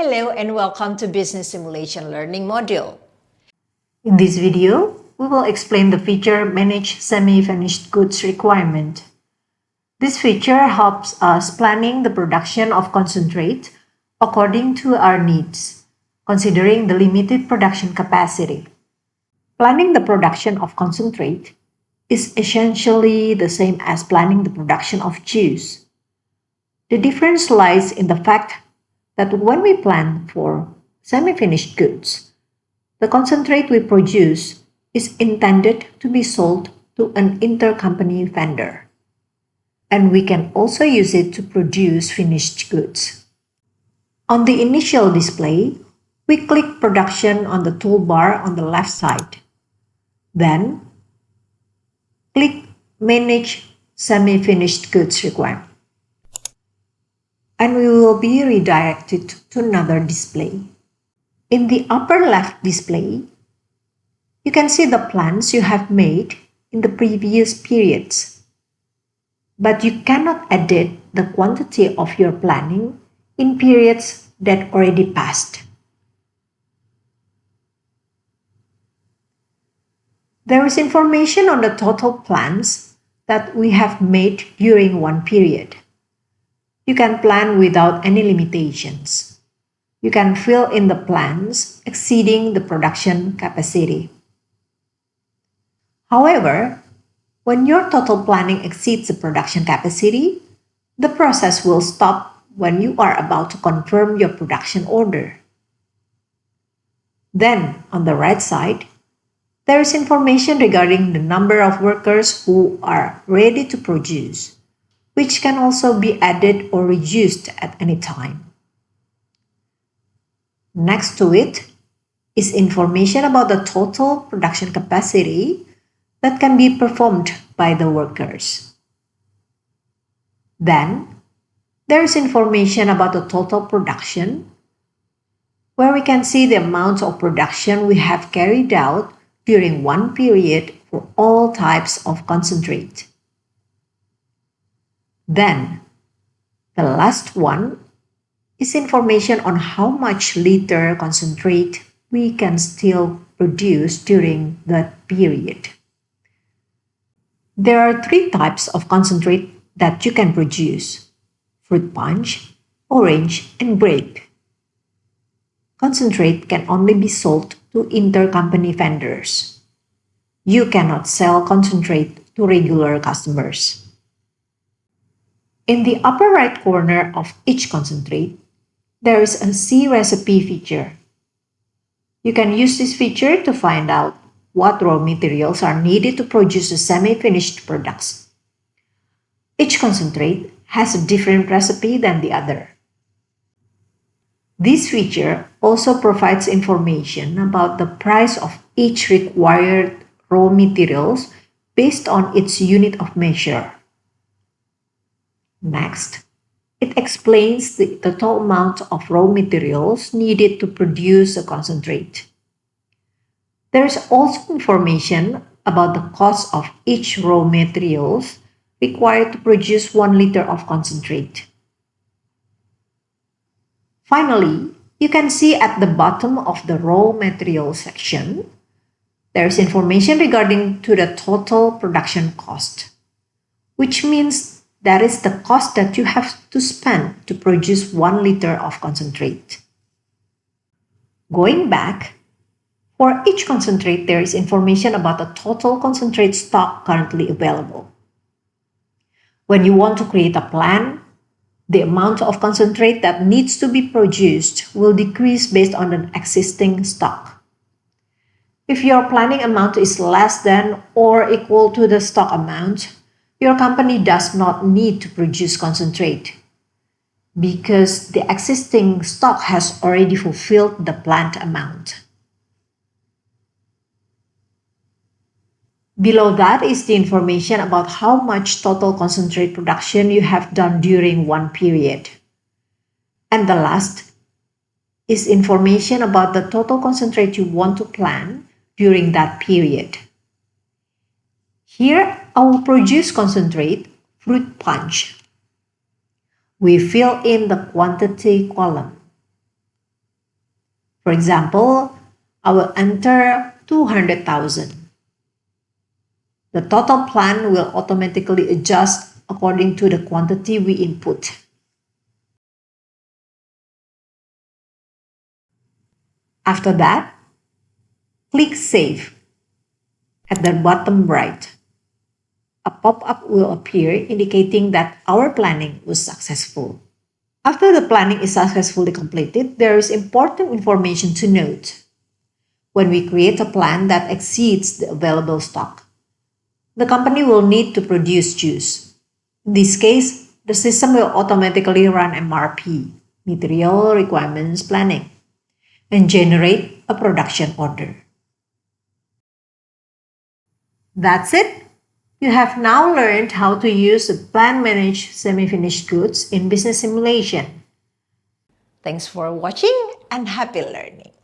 Hello and welcome to Business Simulation Learning module. In this video, we will explain the feature Manage Semi-Finished Goods requirement. This feature helps us planning the production of concentrate according to our needs, considering the limited production capacity. Planning the production of concentrate is essentially the same as planning the production of juice. The difference lies in the fact that when we plan for semi-finished goods, the concentrate we produce is intended to be sold to an intercompany vendor, and we can also use it to produce finished goods. On the initial display, we click Production on the toolbar on the left side. Then, click Manage Semi-Finished Goods requirement, and we will be redirected to another display. In the upper left display, you can see the plans you have made in the previous periods, but you cannot edit the quantity of your planning in periods that already passed. There is information on the total plans that we have made during one period. You can plan without any limitations. You can fill in the plans exceeding the production capacity. However, when your total planning exceeds the production capacity, the process will stop when you are about to confirm your production order. Then, on the right side, there is information regarding the number of workers who are ready to produce, which can also be added or reduced at any time. Next to it is information about the total production capacity that can be performed by the workers. Then, there is information about the total production, where we can see the amount of production we have carried out during one period for all types of concentrate. Then, the last one is information on how much liter concentrate we can still produce during that period. There are three types of concentrate that you can produce: fruit punch, orange, and grape. Concentrate can only be sold to intercompany vendors. You cannot sell concentrate to regular customers. In the upper right corner of each concentrate, there is a See Recipe feature. You can use this feature to find out what raw materials are needed to produce the semi-finished products. Each concentrate has a different recipe than the other. This feature also provides information about the price of each required raw materials based on its unit of measure. Next, it explains the total amount of raw materials needed to produce a concentrate. There is also information about the cost of each raw materials required to produce 1 liter of concentrate. Finally, you can see at the bottom of the raw materials section, there is information regarding to the total production cost, which means that is the cost that you have to spend to produce 1 liter of concentrate. Going back, for each concentrate, there is information about the total concentrate stock currently available. When you want to create a plan, the amount of concentrate that needs to be produced will decrease based on the existing stock. If your planning amount is less than or equal to the stock amount, your company does not need to produce concentrate because the existing stock has already fulfilled the planned amount. Below that is the information about how much total concentrate production you have done during one period. And the last is information about the total concentrate you want to plan during that period. Here, I will produce concentrate fruit punch. We fill in the quantity column. For example, I will enter 200,000. The total plan will automatically adjust according to the quantity we input. After that, click Save. At the bottom right, a pop-up will appear indicating that our planning was successful. After the planning is successfully completed, there is important information to note. When we create a plan that exceeds the available stock, the company will need to produce juice. In this case, the system will automatically run MRP, Material Requirements Planning, and generate a production order. That's it. You have now learned how to use the Plan Manage Semi-Finished Goods in business simulation. Thanks for watching and happy learning.